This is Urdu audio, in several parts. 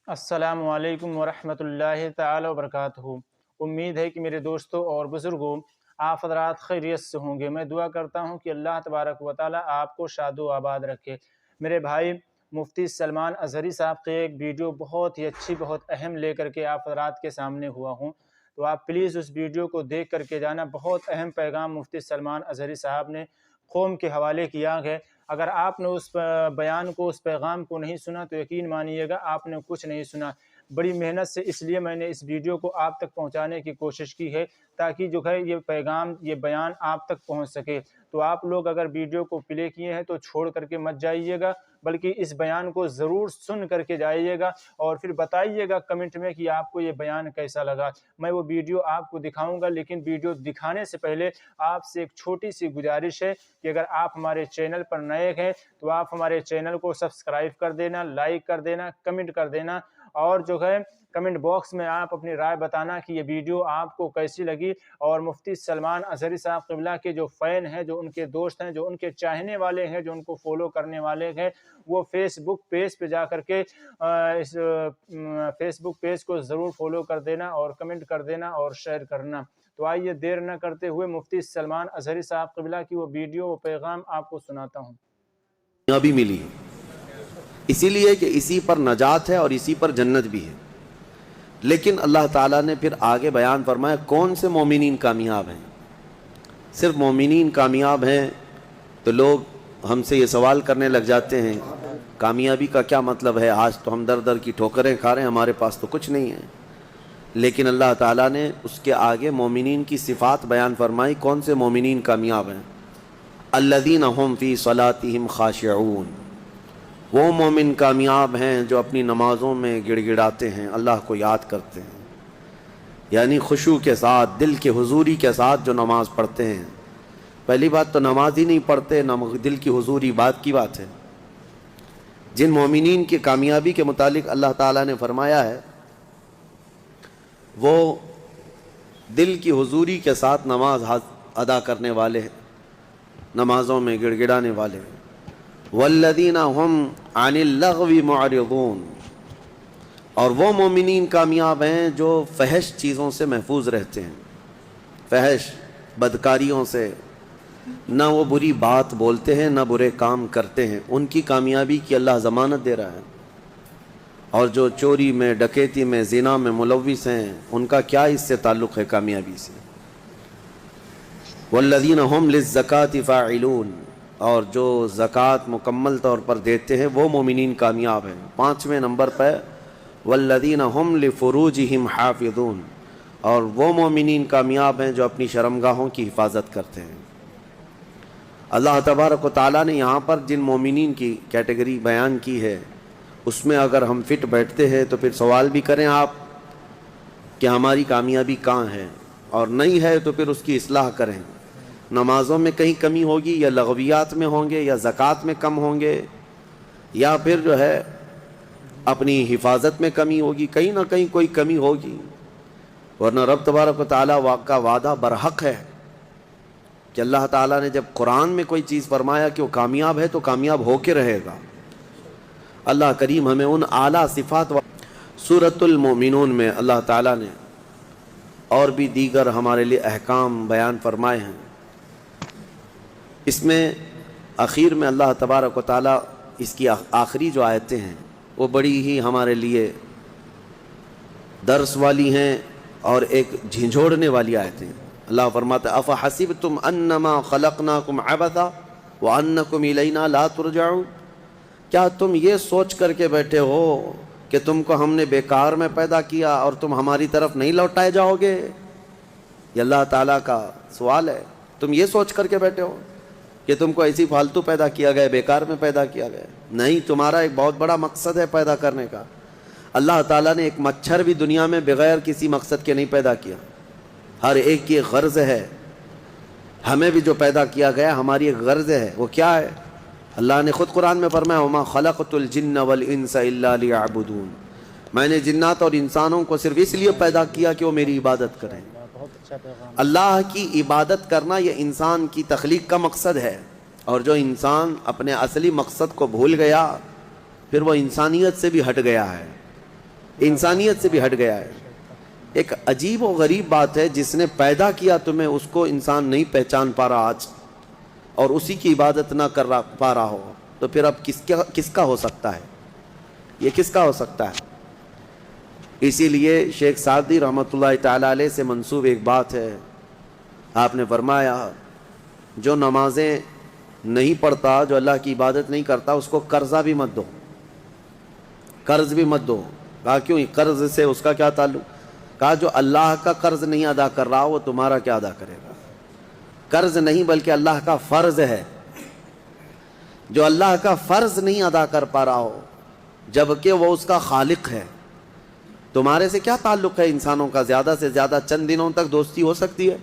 السلام علیکم ورحمۃ اللہ تعالی وبرکاتہ۔ امید ہے کہ میرے دوستوں اور بزرگوں آپ حضرات خیریت سے ہوں گے۔ میں دعا کرتا ہوں کہ اللہ تبارک و تعالی آپ کو شاد و آباد رکھے۔ میرے بھائی مفتی سلمان اظہری صاحب کے ایک ویڈیو بہت ہی اچھی بہت اہم لے کر کے آپ حضرات کے سامنے ہوا ہوں، تو آپ پلیز اس ویڈیو کو دیکھ کر کے جانا۔ بہت اہم پیغام مفتی سلمان اظہری صاحب نے قوم کے حوالے کیا ہے۔ اگر آپ نے اس بیان کو، اس پیغام کو نہیں سنا تو یقین مانیے گا آپ نے کچھ نہیں سنا۔ بڑی محنت سے اس لیے میں نے اس ویڈیو کو آپ تک پہنچانے کی کوشش کی ہے تاکہ جو ہے یہ پیغام، یہ بیان آپ تک پہنچ سکے۔ تو آپ لوگ اگر ویڈیو کو پلے کیے ہیں تو چھوڑ کر کے مت جائیے گا، بلکہ اس بیان کو ضرور سن کر کے جائیے گا اور پھر بتائیے گا کمنٹ میں کہ آپ کو یہ بیان کیسا لگا۔ میں وہ ویڈیو آپ کو دکھاؤں گا، لیکن ویڈیو دکھانے سے پہلے آپ سے ایک چھوٹی سی گزارش ہے کہ اگر آپ ہمارے چینل پر نئے ہیں تو آپ ہمارے چینل کو سبسکرائب کر دینا، لائک کر دینا، کمنٹ کر دینا، اور جو ہے کمنٹ باکس میں آپ اپنی رائے بتانا کہ یہ ویڈیو آپ کو کیسی لگی۔ اور مفتی سلمان اظہری صاحب قبلہ کے جو فین ہیں، جو ان کے دوست ہیں، جو ان کے چاہنے والے ہیں، جو ان کو فالو کرنے والے ہیں، وہ فیس بک پیج پہ جا کر کے اس فیس بک پیج کو ضرور فالو کر دینا اور کمنٹ کر دینا اور شیئر کرنا۔ تو آئیے دیر نہ کرتے ہوئے مفتی سلمان اظہری صاحب قبلہ کی وہ ویڈیو، وہ پیغام آپ کو سناتا ہوں۔ بھی ملی اسی لیے کہ اسی پر نجات ہے اور اسی پر جنت بھی ہے۔ لیکن اللہ تعالیٰ نے پھر آگے بیان فرمایا کون سے مومنین کامیاب ہیں۔ صرف مومنین کامیاب ہیں تو لوگ ہم سے یہ سوال کرنے لگ جاتے ہیں کامیابی کا کیا مطلب ہے؟ آج تو ہم در در کی ٹھوکریں کھا رہے ہیں، ہمارے پاس تو کچھ نہیں ہے۔ لیکن اللہ تعالیٰ نے اس کے آگے مومنین کی صفات بیان فرمائی، کون سے مومنین کامیاب ہیں۔ الذین هم فی صلاتہم خاشعون، وہ مومن کامیاب ہیں جو اپنی نمازوں میں گڑ گڑاتے ہیں، اللہ کو یاد کرتے ہیں، یعنی خشوع کے ساتھ، دل کے حضوری کے ساتھ جو نماز پڑھتے ہیں۔ پہلی بات تو نماز ہی نہیں پڑھتے، دل کی حضوری بات کی بات ہے۔ جن مومنین کی کامیابی کے متعلق اللہ تعالیٰ نے فرمایا ہے وہ دل کی حضوری کے ساتھ نماز ادا کرنے والے ہیں، نمازوں میں گڑ گڑانے والے ہیں۔ والذین هم عن اللغو معرضون، اور وہ مومنین کامیاب ہیں جو فحش چیزوں سے محفوظ رہتے ہیں، فحش بدکاریوں سے، نہ وہ بری بات بولتے ہیں نہ برے کام کرتے ہیں، ان کی کامیابی کی اللہ ضمانت دے رہا ہے۔ اور جو چوری میں، ڈکیتی میں، زنا میں ملوث ہیں، ان کا کیا اس سے تعلق ہے کامیابی سے؟ والذین هم للزکاة فاعلون، اور جو زکوٰۃ مکمل طور پر دیتے ہیں وہ مومنین کامیاب ہیں۔ 5ویں نمبر پہ والذین هم لفروجہم حافظون، اور وہ مومنین کامیاب ہیں جو اپنی شرمگاہوں کی حفاظت کرتے ہیں۔ اللہ تبارک و تعالیٰ نے یہاں پر جن مومنین کی کیٹیگری بیان کی ہے اس میں اگر ہم فٹ بیٹھتے ہیں تو پھر سوال بھی کریں آپ کہ ہماری کامیابی کہاں ہے، اور نہیں ہے تو پھر اس کی اصلاح کریں۔ نمازوں میں کہیں کمی ہوگی، یا لغویات میں ہوں گے، یا زکوٰۃ میں کم ہوں گے، یا پھر جو ہے اپنی حفاظت میں کمی ہوگی، کہیں نہ کہیں کوئی کمی ہوگی۔ ورنہ رب تبارک و تعالیٰ کا وعدہ برحق ہے کہ اللہ تعالیٰ نے جب قرآن میں کوئی چیز فرمایا کہ وہ کامیاب ہے تو کامیاب ہو کے رہے گا۔ اللہ کریم ہمیں ان اعلیٰ صفات سورۃ المؤمنون میں اللہ تعالیٰ نے اور بھی دیگر ہمارے لیے احکام بیان فرمائے ہیں۔ اس میں اخیر میں اللہ تبارک و تعالیٰ اس کی آخری جو آیتیں ہیں وہ بڑی ہی ہمارے لیے درس والی ہیں اور ایک جھنجھوڑنے والی آیتیں ہیں۔ اللہ فرماتا ہے افحسبتم انما خلقناکم عبثا وانکم الینا لا ترجعون، کیا تم یہ سوچ کر کے بیٹھے ہو کہ تم کو ہم نے بیکار میں پیدا کیا اور تم ہماری طرف نہیں لوٹائے جاؤ گے؟ یہ اللہ تعالیٰ کا سوال ہے۔ تم یہ سوچ کر کے بیٹھے ہو کہ تم کو ایسی فالتو پیدا کیا گیا، بیکار میں پیدا کیا گیا؟ نہیں، تمہارا ایک بہت بڑا مقصد ہے پیدا کرنے کا۔ اللہ تعالیٰ نے ایک مچھر بھی دنیا میں بغیر کسی مقصد کے نہیں پیدا کیا، ہر ایک کی ایک غرض ہے۔ ہمیں بھی جو پیدا کیا گیا ہماری ایک غرض ہے، وہ کیا ہے؟ اللہ نے خود قرآن میں فرمایا وَمَا خَلَقْتُ الْجِنَّ وَالْإِنسَ إِلَّا لِيَعْبُدُونَ، میں نے جنات اور انسانوں کو صرف اس لیے پیدا کیا کہ وہ میری عبادت کریں۔ اللہ کی عبادت کرنا یہ انسان کی تخلیق کا مقصد ہے، اور جو انسان اپنے اصلی مقصد کو بھول گیا پھر وہ انسانیت سے بھی ہٹ گیا ہے۔ انسانیت سے بھی ہٹ گیا ہے. ایک عجیب و غریب بات ہے, جس نے پیدا کیا تمہیں اس کو انسان نہیں پہچان پا رہا آج, اور اسی کی عبادت نہ کر پا رہا ہو, تو پھر اب کس کا ہو سکتا ہے؟ یہ کس کا ہو سکتا ہے؟ اسی لیے شیخ سعدی رحمۃ اللہ تعالی علیہ سے منسوب ایک بات ہے, آپ نے فرمایا جو نمازیں نہیں پڑھتا, جو اللہ کی عبادت نہیں کرتا, اس کو قرضہ بھی مت دو, قرض بھی مت دو. کہا کیوں؟ قرض سے اس کا کیا تعلق؟ کہا جو اللہ کا قرض نہیں ادا کر رہا وہ تمہارا کیا ادا کرے گا؟ قرض نہیں بلکہ اللہ کا فرض ہے. جو اللہ کا فرض نہیں ادا کر پا رہا ہو جبکہ وہ اس کا خالق ہے, تمہارے سے کیا تعلق ہے انسانوں کا؟ زیادہ سے زیادہ چند دنوں تک دوستی ہو سکتی ہے,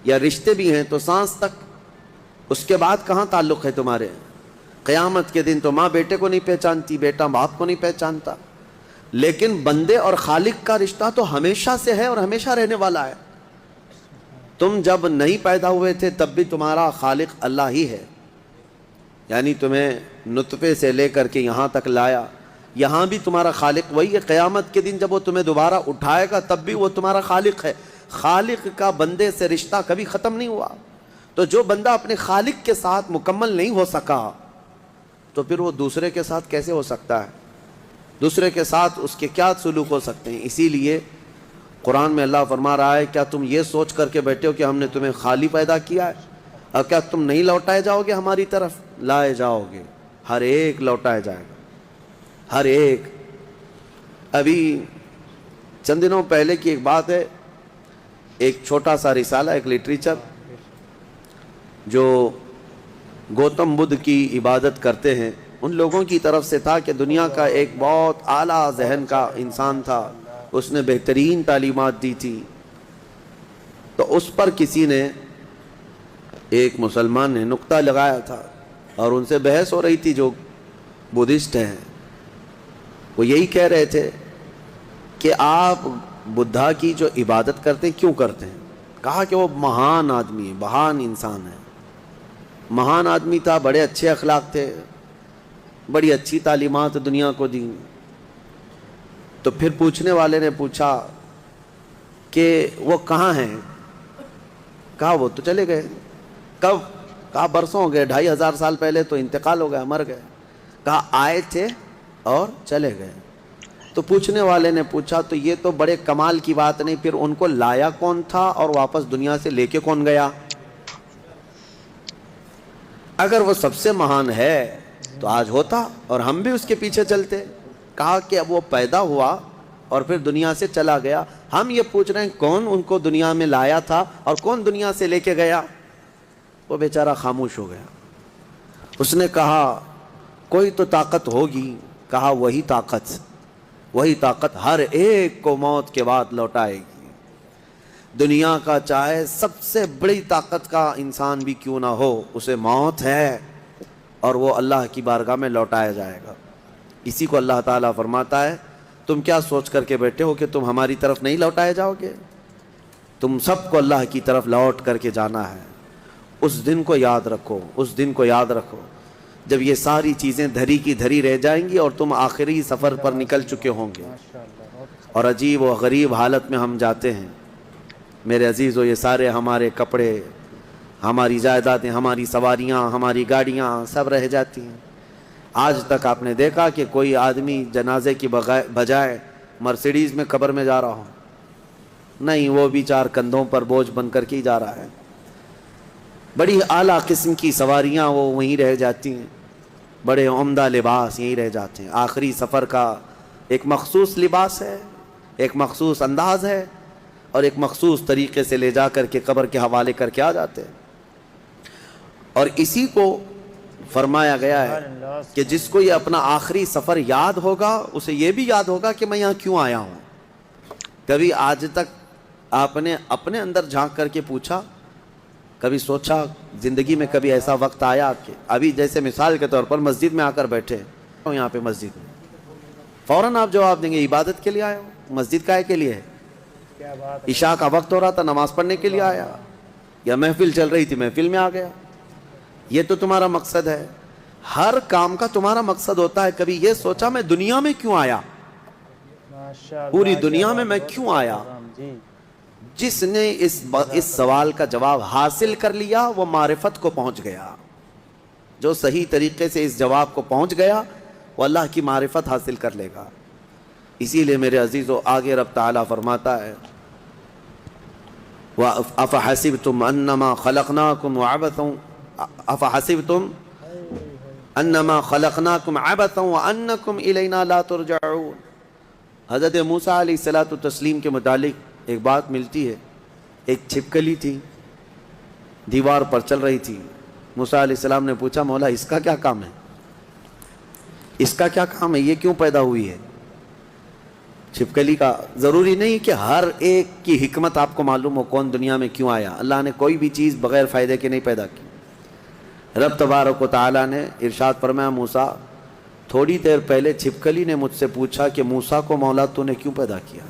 یا رشتے بھی ہیں تو سانس تک, اس کے بعد کہاں تعلق ہے تمہارے؟ قیامت کے دن تو ماں بیٹے کو نہیں پہچانتی, بیٹا باپ کو نہیں پہچانتا, لیکن بندے اور خالق کا رشتہ تو ہمیشہ سے ہے اور ہمیشہ رہنے والا ہے. تم جب نہیں پیدا ہوئے تھے تب بھی تمہارا خالق اللہ ہی ہے, یعنی تمہیں نطفے سے لے کر کے یہاں تک لایا, یہاں بھی تمہارا خالق وہی ہے. قیامت کے دن جب وہ تمہیں دوبارہ اٹھائے گا تب بھی وہ تمہارا خالق ہے. خالق کا بندے سے رشتہ کبھی ختم نہیں ہوا. تو جو بندہ اپنے خالق کے ساتھ مکمل نہیں ہو سکا تو پھر وہ دوسرے کے ساتھ کیسے ہو سکتا ہے؟ دوسرے کے ساتھ اس کے کیا سلوک ہو سکتے ہیں؟ اسی لیے قرآن میں اللہ فرما رہا ہے, کیا تم یہ سوچ کر کے بیٹھے ہو کہ ہم نے تمہیں خالی پیدا کیا ہے, اور کیا تم نہیں لوٹائے جاؤ گے ہماری طرف؟ لائے جاؤ گے, ہر ایک لوٹایا جائے گا, ہر ایک. ابھی چند دنوں پہلے کی ایک بات ہے, ایک چھوٹا سا رسالہ, ایک لٹریچر جو گوتم بدھ کی عبادت کرتے ہیں ان لوگوں کی طرف سے تھا, کہ دنیا کا ایک بہت اعلیٰ ذہن کا انسان تھا, اس نے بہترین تعلیمات دی تھی. تو اس پر کسی نے, ایک مسلمان نے نقطہ لگایا تھا اور ان سے بحث ہو رہی تھی, جو بدھسٹ ہیں وہ یہی کہہ رہے تھے کہ آپ بدھا کی جو عبادت کرتے ہیں کیوں کرتے ہیں؟ کہا کہ وہ مہان آدمی ہے, مہان انسان ہے, مہان آدمی تھا, بڑے اچھے اخلاق تھے, بڑی اچھی تعلیمات دنیا کو دی. تو پھر پوچھنے والے نے پوچھا کہ وہ کہاں ہیں؟ کہا وہ تو چلے گئے. کب؟ کہا برسوں ہو گئے, 2500 سال پہلے تو انتقال ہو گیا, مر گئے. کہا آئے تھے اور چلے گئے. تو پوچھنے والے نے پوچھا تو یہ تو بڑے کمال کی بات نہیں, پھر ان کو لایا کون تھا اور واپس دنیا سے لے کے کون گیا؟ اگر وہ سب سے مہان ہے تو آج ہوتا اور ہم بھی اس کے پیچھے چلتے. کہا کہ اب وہ پیدا ہوا اور پھر دنیا سے چلا گیا. ہم یہ پوچھ رہے ہیں کون ان کو دنیا میں لایا تھا اور کون دنیا سے لے کے گیا؟ وہ بیچارہ خاموش ہو گیا. اس نے کہا کوئی تو طاقت ہوگی. کہا وہی طاقت ہر ایک کو موت کے بعد لوٹائے گی. دنیا کا چاہے سب سے بڑی طاقت کا انسان بھی کیوں نہ ہو, اسے موت ہے اور وہ اللہ کی بارگاہ میں لوٹایا جائے گا. اسی کو اللہ تعالیٰ فرماتا ہے تم کیا سوچ کر کے بیٹھے ہو کہ تم ہماری طرف نہیں لوٹائے جاؤ گے؟ تم سب کو اللہ کی طرف لوٹ کر کے جانا ہے. اس دن کو یاد رکھو, اس دن کو یاد رکھو جب یہ ساری چیزیں دھری کی دھری رہ جائیں گی اور تم آخری سفر پر نکل چکے ہوں گے. اور عجیب و غریب حالت میں ہم جاتے ہیں میرے عزیزو. یہ سارے ہمارے کپڑے, ہماری جائیدادیں, ہماری سواریاں, ہماری گاڑیاں سب رہ جاتی ہیں. آج تک آپ نے دیکھا کہ کوئی آدمی جنازے کی بجائے مرسیڈیز میں قبر میں جا رہا ہو؟ نہیں, وہ بھی 4 کندھوں پر بوجھ بن کر کے ہی جا رہا ہے. بڑی اعلیٰ قسم کی سواریاں وہ وہیں رہ جاتی ہیں, بڑے عمدہ لباس یہیں رہ جاتے ہیں. آخری سفر کا ایک مخصوص لباس ہے, ایک مخصوص انداز ہے, اور ایک مخصوص طریقے سے لے جا کر کے قبر کے حوالے کر کے آ جاتے ہیں. اور اسی کو فرمایا گیا ہے کہ جس کو یہ اپنا آخری سفر یاد ہوگا اسے یہ بھی یاد ہوگا کہ میں یہاں کیوں آیا ہوں. کبھی آج تک آپ نے اپنے اندر جھانک کر کے پوچھا, کبھی سوچا زندگی میں کبھی ایسا وقت آیا کہ ابھی جیسے مثال کے طور پر مسجد میں آ کر بیٹھے ہوں, یہاں پہ مسجد میں فوراً آپ جواب دیں گے عبادت کے لیے آیا ہوں. مسجد کا ہے کے لیے ہے؟ عشاء کا وقت ہو رہا تھا, نماز پڑھنے کے لیے آیا, یا محفل چل رہی تھی محفل میں آ گیا. یہ تو تمہارا مقصد ہے. ہر کام کا تمہارا مقصد ہوتا ہے. کبھی یہ سوچا میں دنیا میں کیوں آیا؟ ماشاء اللہ، پوری دنیا کیا میں میں بات، کیوں بہت آیا؟ محترم، جی جس نے اس سوال کا جواب حاصل کر لیا وہ معرفت کو پہنچ گیا. جو صحیح طریقے سے اس جواب کو پہنچ گیا وہ اللہ کی معرفت حاصل کر لے گا. اسی لیے میرے عزیزو آگے رب تعالیٰ فرماتا ہے أَفَحَسِبْتُمْ أَنَّمَا خَلَقْنَاكُمْ عَبَثًا أَفَحَسِبْتُمْ أَنَّمَا خَلَقْنَاكُمْ عَبَثًا وَأَنَّكُمْ إِلَيْنَا لَا تُرْجَعُونَ. حضرت موسیٰ علیہ الصلوۃ والتسلیم کے متعلق ایک بات ملتی ہے. ایک چھپکلی تھی، دیوار پر چل رہی تھی. موسیٰ علیہ السلام نے پوچھا مولا اس کا کیا کام ہے؟ اس کا کیا کام ہے؟ یہ کیوں پیدا ہوئی ہے؟ چھپکلی کا ضروری نہیں کہ ہر ایک کی حکمت آپ کو معلوم ہو کون دنیا میں کیوں آیا. اللہ نے کوئی بھی چیز بغیر فائدے کے نہیں پیدا کی. رب تبارک و تعالیٰ نے ارشاد فرمایا موسیٰ تھوڑی دیر پہلے چھپکلی نے مجھ سے پوچھا کہ موسیٰ کو مولا تو نے کیوں پیدا کیا؟